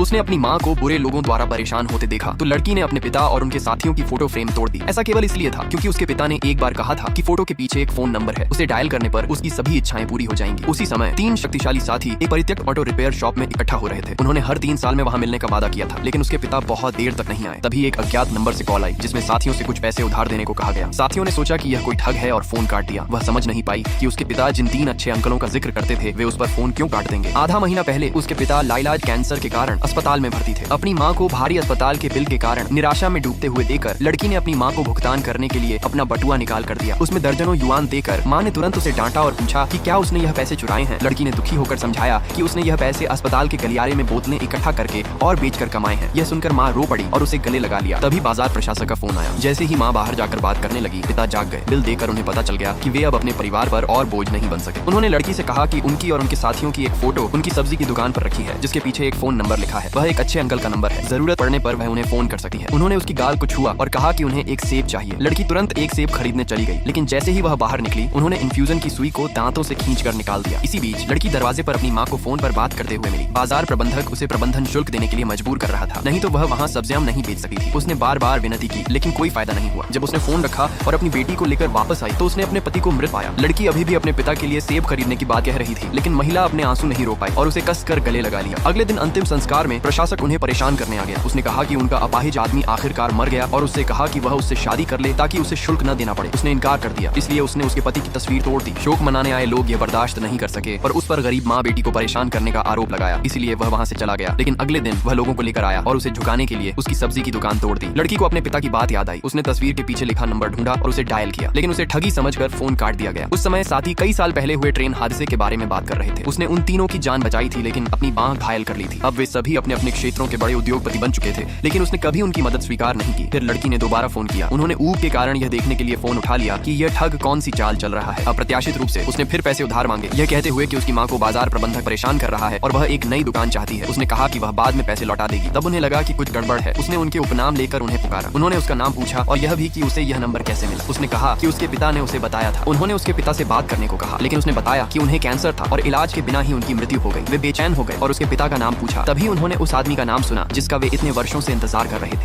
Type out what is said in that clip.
उसने अपनी माँ को बुरे लोगों द्वारा परेशान होते देखा तो लड़की ने अपने पिता और उनके साथियों की फोटो फ्रेम तोड़ दी। ऐसा केवल इसलिए था क्योंकि उसके पिता ने एक बार कहा था कि फोटो के पीछे एक फोन नंबर है, उसे डायल करने पर उसकी सभी इच्छाएं पूरी हो जाएंगी। उसी समय 3 शक्तिशाली साथी एक परित्यक्त ऑटो रिपेयर शॉप में इकट्ठा हो रहे थे। उन्होंने हर 3 साल में वहाँ मिलने का वादा किया था, लेकिन उसके पिता बहुत देर तक नहीं आए। तभी एक अज्ञात नंबर से कॉल आई जिसमें साथियों से कुछ पैसे उधार देने को कहा गया। साथियों ने सोचा कि यह कोई ठग है और फोन काट दिया। वह समझ नहीं पाई कि उसके पिता जिन 3 अच्छे अंकलों का जिक्र करते थे वे उस पर फोन क्यों काट देंगे। आधा महीना पहले उसके पिता लाइलाज कैंसर के कारण अस्पताल में भर्ती थे। अपनी माँ को भारी अस्पताल के बिल के कारण निराशा में डूबते हुए देखकर लड़की ने अपनी माँ को भुगतान करने के लिए अपना बटुआ निकाल कर दिया। उसमें दर्जनों युआन देकर माँ ने तुरंत उसे डांटा और पूछा कि क्या उसने यह पैसे चुराए हैं। लड़की ने दुखी होकर समझाया कि उसने यह पैसे अस्पताल के गलियारे में बोतलें इकट्ठा करके और बेचकर कमाए हैं। यह सुनकर माँ रो पड़ी और उसे गले लगा लिया। तभी बाजार प्रशासक का फोन आया। जैसे ही माँ बाहर जाकर बात करने लगी, पिता जाग गए। बिल देकर उन्हें पता चल गया कि वे अब अपने परिवार पर और बोझ नहीं बन सके। उन्होंने लड़की से कहा कि उनकी और उनके साथियों की एक फोटो उनकी सब्जी की दुकान पर रखी है जिसके पीछे एक फोन नंबर लिखा है। वह एक अच्छे अंकल का नंबर है, जरूरत पड़ने पर वह उन्हें फोन कर सकती है। उन्होंने उसकी गाल को छुआ और कहा कि उन्हें एक सेब चाहिए। लड़की तुरंत एक सेब खरीदने चली गई, लेकिन जैसे ही वह बाहर निकली उन्होंने इन्फ्यूजन की सुई को दांतों से खींचकर निकाल दिया। इसी बीच लड़की दरवाजे पर अपनी माँ को फोन पर बात करते हुए मिली। बाजार प्रबंधक उसे प्रबंधन शुल्क देने के लिए मजबूर कर रहा था, नहीं तो वह वहाँ सब्जियां नहीं बेच सकती थी। उसने बार बार विनती की लेकिन कोई फायदा नहीं हुआ। जब उसने फोन रखा और अपनी बेटी को लेकर वापस आई तो उसने अपने पति को मृत पाया। लड़की अभी भी अपने पिता के लिए सेब खरीदने की बात कह रही थी, लेकिन महिला अपने आंसू नहीं रो पाई और उसे कसकर गले लगा लिया। अगले दिन अंतिम संस्कार में प्रशासक उन्हें परेशान करने आ गया। उसने कहा कि उनका अपाहिज आदमी आखिरकार मर गया और उससे कहा कि वह उससे शादी कर ले ताकि उसे शुल्क न देना पड़े। उसने इनकार कर दिया, इसलिए उसने उसके पति की तस्वीर तोड़ दी। शोक मनाने आए लोग ये बर्दाश्त नहीं कर सके और उस पर गरीब माँ बेटी को परेशान करने का आरोप लगाया, इसलिए वह वहाँ से चला गया। लेकिन अगले दिन वह लोगों को लेकर आया और उसे झुकाने के लिए उसकी सब्जी की दुकान तोड़ दी। लड़की को अपने पिता की बात याद आई। उसने तस्वीर के पीछे लिखा नंबर ढूंढा और उसे डायल किया, लेकिन उसे ठगी समझकर फोन काट दिया गया। उस समय साथी कई साल पहले हुए ट्रेन हादसे के बारे में बात कर रहे थे। उसने उन तीनों की जान बचाई थी, लेकिन अपनी बांह घायल कर ली थी। अब वे सभी अपने अपने क्षेत्रों के बड़े उद्योगपति बन चुके थे, लेकिन उसने कभी उनकी मदद स्वीकार नहीं की। फिर लड़की ने दोबारा फोन किया। उन्होंने ऊब के कारण यह देखने के लिए फोन उठा लिया कि यह ठग कौन सी चाल चल रहा है। अप्रत्याशित रूप से उसने फिर पैसे उधार मांगे, यह कहते हुए कि उसकी माँ को बाजार प्रबंधक परेशान कर रहा है और वह एक नई दुकान चाहती है। उसने कहा कि वह बाद में पैसे लौटा देगी। तब उन्हें लगा कि कुछ गड़बड़ है। उसने उनके उपनाम लेकर उन्हें पुकारा। उन्होंने उसका नाम पूछा और यह भी कि उसे यह नंबर कैसे मिला। उसने कहा कि उसके पिता ने उसे बताया था। उन्होंने उसके पिता से बात करने को कहा, लेकिन उसने बताया कि उन्हें कैंसर था और इलाज के बिना ही उनकी मृत्यु हो गई। वे बेचैन हो गए और उसके पिता का नाम पूछा। तभी उन्होंने उस आदमी का नाम सुना जिसका वे इतने वर्षों से इंतजार कर रहे थे।